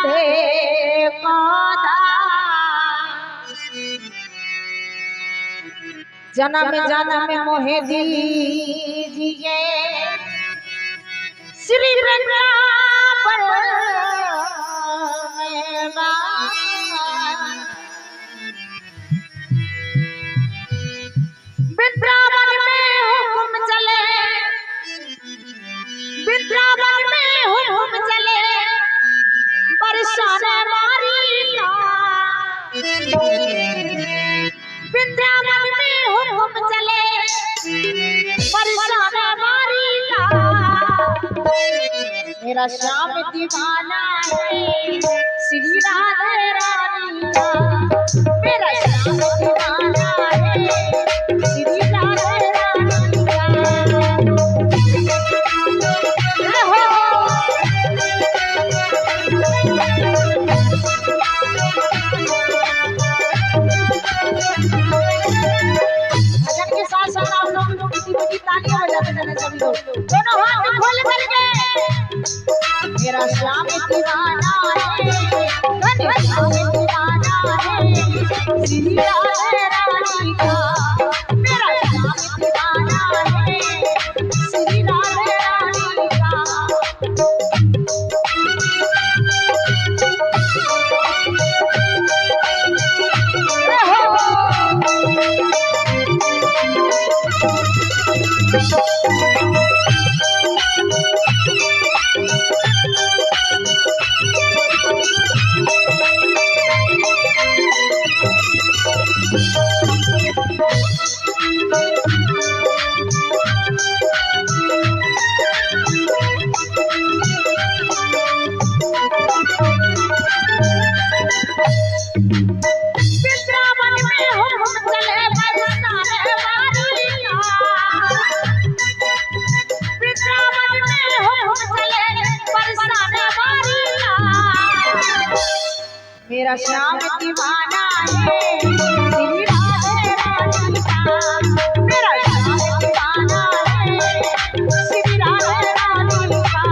राधे को जन्म जन्म मोहे दीजिए श्री वृंदावन वृंदावन में हुक्म चले, वृंदावन में हुक्म चले बरसाने मारी का, वृंदावन में हुक्म चले बरसाने मारी का। मेरा श्याम दीवाना है श्री राधे रानी का, मेरा श्याम दीवाना है श्री राधे रानी का। भजन के साथ साथ आप लोग बड़ी तालियां बजाते रहना सभी लोग, दोनों हाथ खोल करके। मेरा श्याम दीवाना है, मेरा श्याम दीवाना है श्री राधे रानी का, मेरा श्याम दीवाना है श्री राधे रानी का। मेरा श्याम दीवाना है श्री राधे रानी का, मेरा श्याम दीवाना है श्री राधे रानी का।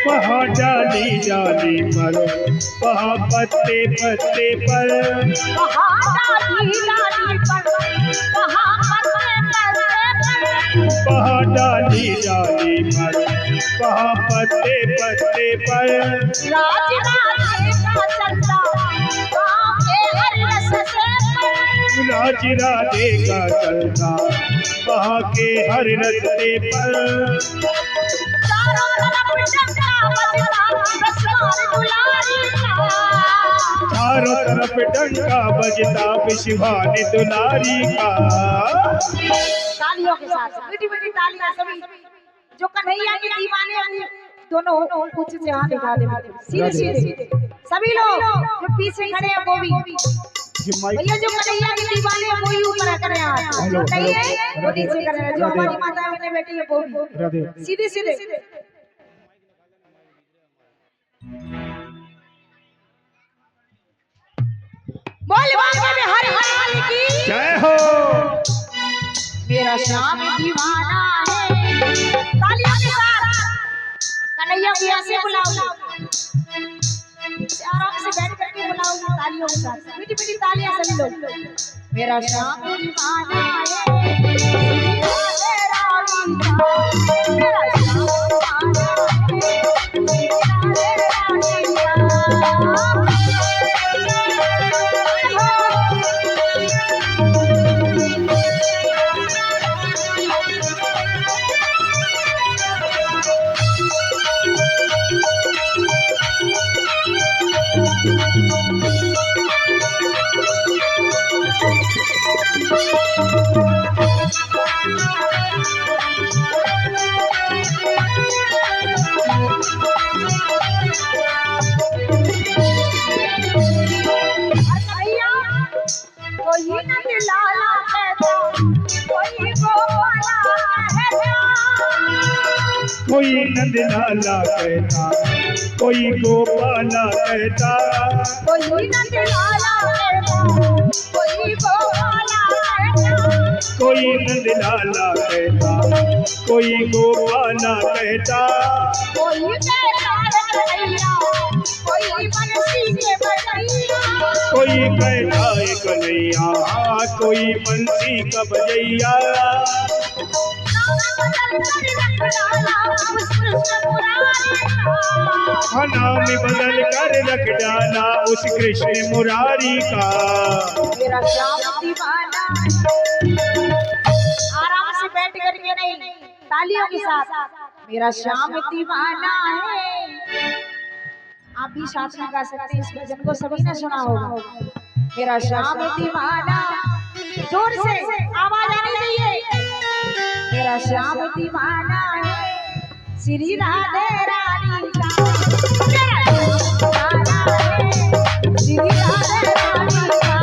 वहाँ डाली डाली पर, वहाँ पत्ते पत्ते पर, वहाँ डाली डाली पर, वहाँ पत्ते पत्ते पर, वहाँ डाली डाली पर, वहाँ पत्ते पत्ते पर। राज राधे का चलता वहाँ के हर रस से पर, राज राधे का चलता वहाँ के हर रस्ते पर। चारों तरफ डंका बजता विश्वास दुलारी का, चारों तरफ डंका बजता विश्वास दुलारी का। तालियों के साथ मीठी मीठी तालियां सभी जो कन्हैया के दीवाने हैं, दोनों कुछ से हाथ उठा दे सीधे सीधे सभी लोग जो पीछे खड़े हैं वो भी भैया, जो कन्हैया के दीवाने हैं वो ही ऊपर करें हाथ, जो नहीं है वो नीचे करें, जो हमारी माता ने बेटी है वो भी सीधे सीधे। बोल बाबा में हर हर की जय हो। मेरा श्याम दीवाना है, तालियों के साथ कन्हैया को ऐसे बुलाओ, आराम से बैठ करके बुलाओ तालियों के साथ, मीठी मीठी तालियां सभी लोग। मेरा श्याम दीवाना है श्री राधे रानी का, मेरा श्याम दीवाना है श्री राधे रानी का। कोई नंद लाला कहता, कोई गोपाला कहता, कोई नंद लाला कहता, कोई गोपाला कहता, कोई नंद लाला कहता, कोई गोपाला कहता, कोई कहता कन्हैया, कोई बंसी के बजैया, कोई कहता है कन्हैया, कोई बंसी का बजैया। नाम बदल कर रख डाला उस कृष्ण मुरारी का। मेरा श्याम दीवाना, आराम से बैठ करके नहीं, तालियों के साथ। मेरा श्याम दीवाना है। आप भी साथ में गा सकते हैं इस भजन को, सभी ने सुना होगा। मेरा श्याम दीवाना, जोर से आवाज आनी चाहिए। मेरा श्याम दीवाना है श्री राधे रानी का। मेरा श्याम दीवाना है श्री राधे रानी का।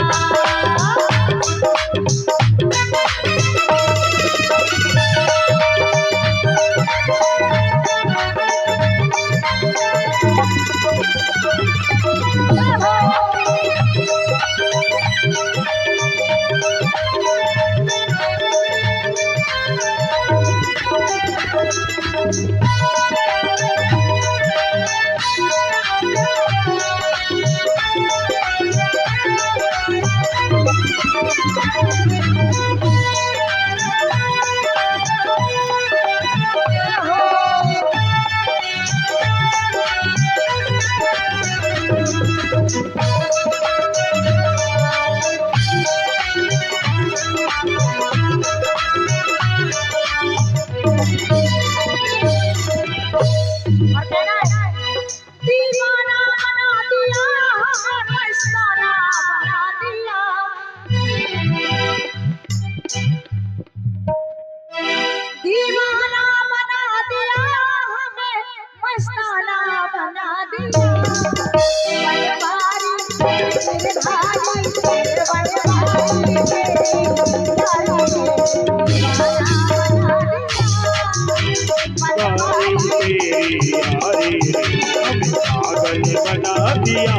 बना दिया,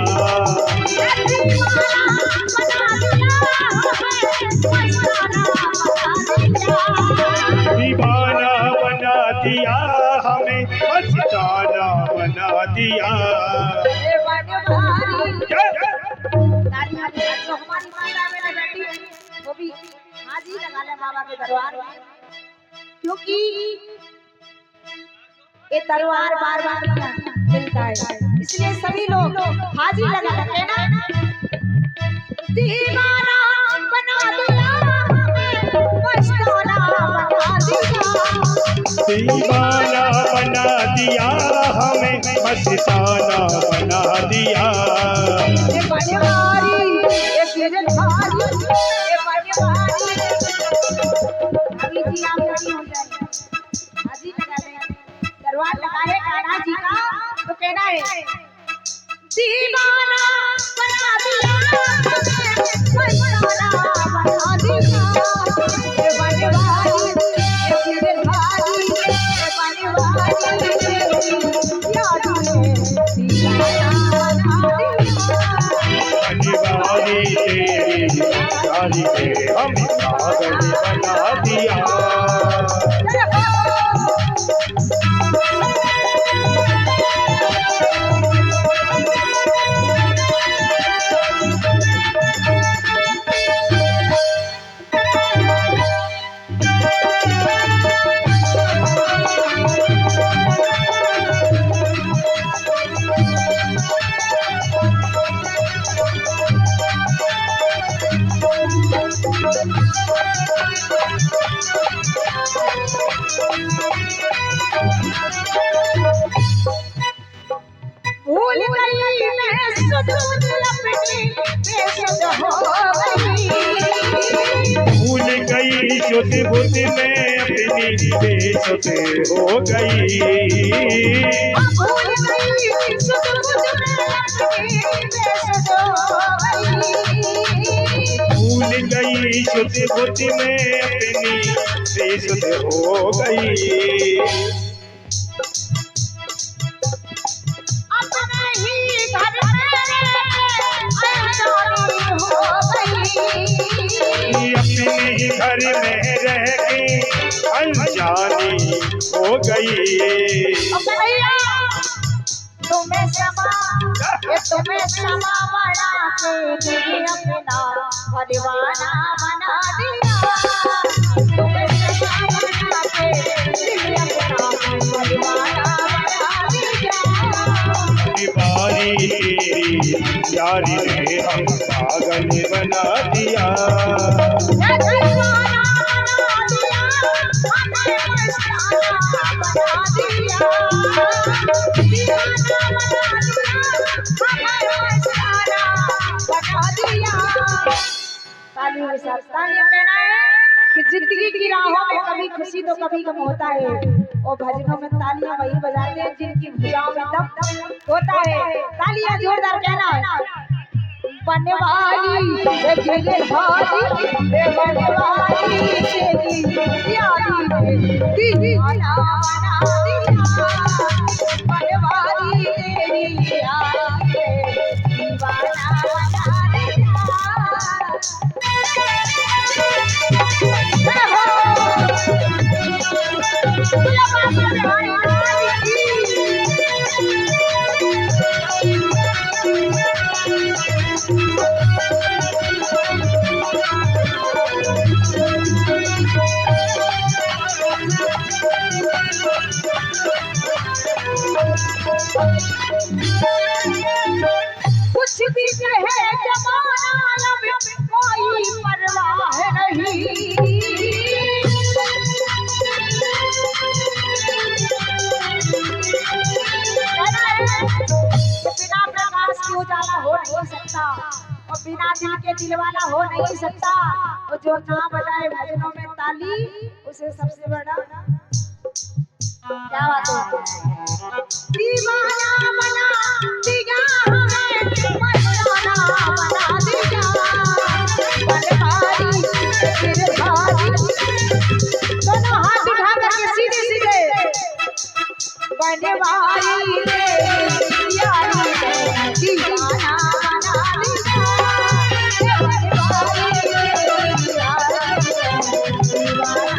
दीवाना बना दिया, हमें मस्ताना बना दिया। जो हमारी माता मेरा बेटी है वो भी हाजिर लगा ले बाबा के दरबार में, क्योंकि ये दरबार बार बार मिलता है, इसलिए सभी लोग हाजिर लगा लेते हैं ना। दीवाना बना दिया, मस्ताना बना दिया, दीवाना बना दिया, हमें मस्ताना बना दिया। ये बनवारी, ये गिरधारी, ये बनवारी। अभी जी आप खड़ी हो जाए, हाजिर लगा दें, दरबार लगा है कान्हा जी का, तो कहना है दीवाना बना दिया, मस्ताना बना दिया, ये बनवारी, ये गिरधारी, ये बनवारी, याद में दीवाना बना दिया। दीवारी तेरी यारी ने हमें पागल बना दिया। भूल गई मैं सुध बुध अपनी बेसुध हो गई, भूल गई शुद्ध बुद्ध में अपनी बेसुध हो गई। भूल गई सुध बुध में अपनी बेसुध हो गई, भूल गई शुद्ध बुद्ध में अपनी बेसुध हो गई। घर में रह के अनजानी हो गई। ओ कन्हैया तुम्हें समा बना के तुझे अपना परवाना बना दिया। तुम्हें समा बना के तुझे अपना परवाना बना दिया। बारी तेरी यारी ने हम पागल बना दिया। तालियों के साथ तालियां कहना है कि जिंदगी की राहों में कभी खुशी तो कभी गम होता है, और भजनों में तालियां वही बजाते हैं जिनकी भुजाओं में दम होता है। तालियां जोरदार कहना है। बनवाली गिरधारी बनवाली तेरी यारी दीवाना बना दिया। बनवाली तेरी यारी दीवाना बना दिया। कुछ भी कहे जमाना अब कोई परवाह नहीं। बिना प्रकाश के उजाला हो नहीं सकता, और बिना दिल के दिलवाला हो नहीं सकता। और जो ना बजाए भजनों में ताली उसे सबसे बड़ा क्या बात है। दीवाना बना दिया हमें, मस्ताना बना दिया। बनवारी गिरधारी दोनों हाथ उठा करके सीधे सीधे। बनवारी यारी दीवाना बना दिया। बनवारी यारी दीवाना बना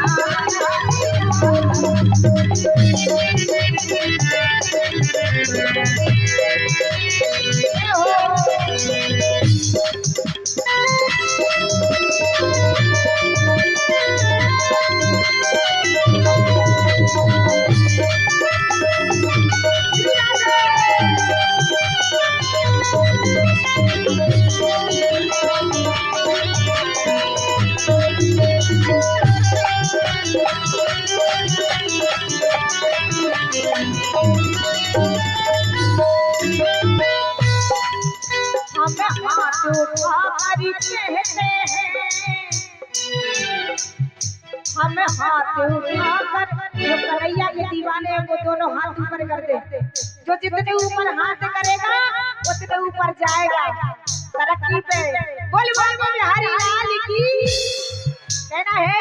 हम हाथ उठाकर जो कन्हैया के दीवाने वो दोनों हाथ ऊपर कर दे। जो जितने ऊपर हाथ करेगा उतने ऊपर जाएगा तरक्की पे। बोल बोल बोल हरि लाल की कहना है।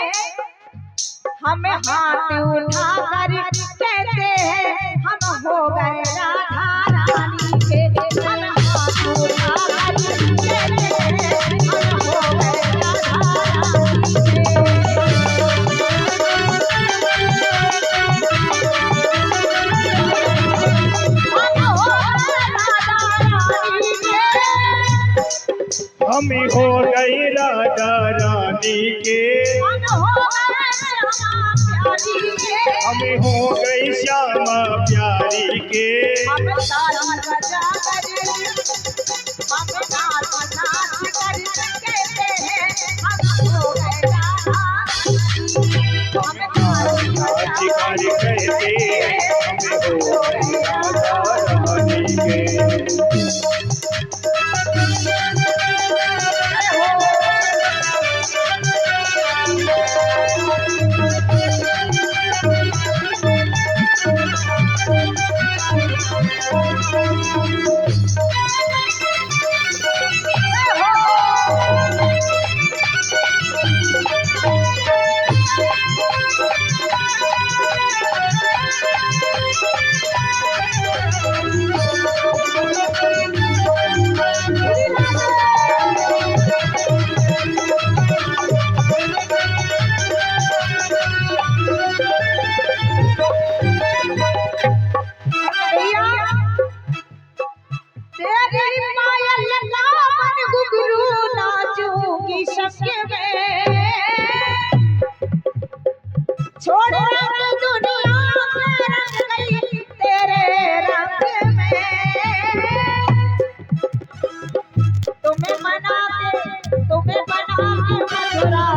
हम हाथ उठाकर कहते हैं हम हो गए राधा रानी के। हम हाथ उठाकर कहते हैं हम हो गए राधा रानी के। हम हो गए राधा रानी के। हम हो गई श्यामा प्यारी के। हम ताली बजाकर हम नाच कर कहते हैं हम हो गए राधा। हम ताली नाच कर कहते हम हो गए राधा रानी के। तेरी संग में छोड़ रंग दुनिया में रंग गई तेरे रंग में तुम्हें बना के मधुरा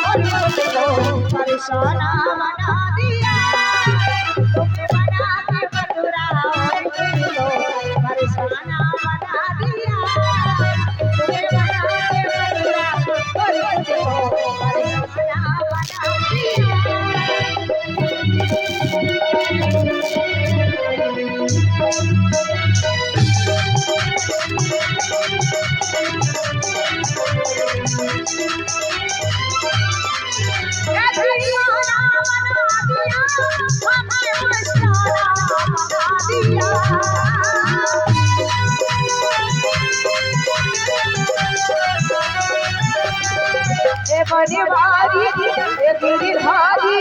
और मुझको फरसाना बना दिया तुम्हें बना के मधुरा और मुझको फरसाना बना दिया तुम्हें बना के मधुरा और मुझको फरसाना बना बनवारी गिरधारी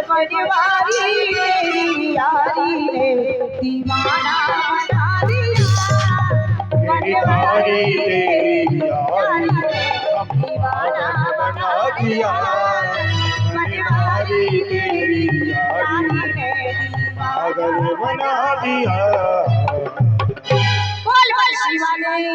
बनवारी मेरी यारी ने दीवाना बना दिया बनवारी तेरी यारी दीवाना बना दिया बनवारी तेरी यारी ने पागल बना दिया। बोल शिवानी।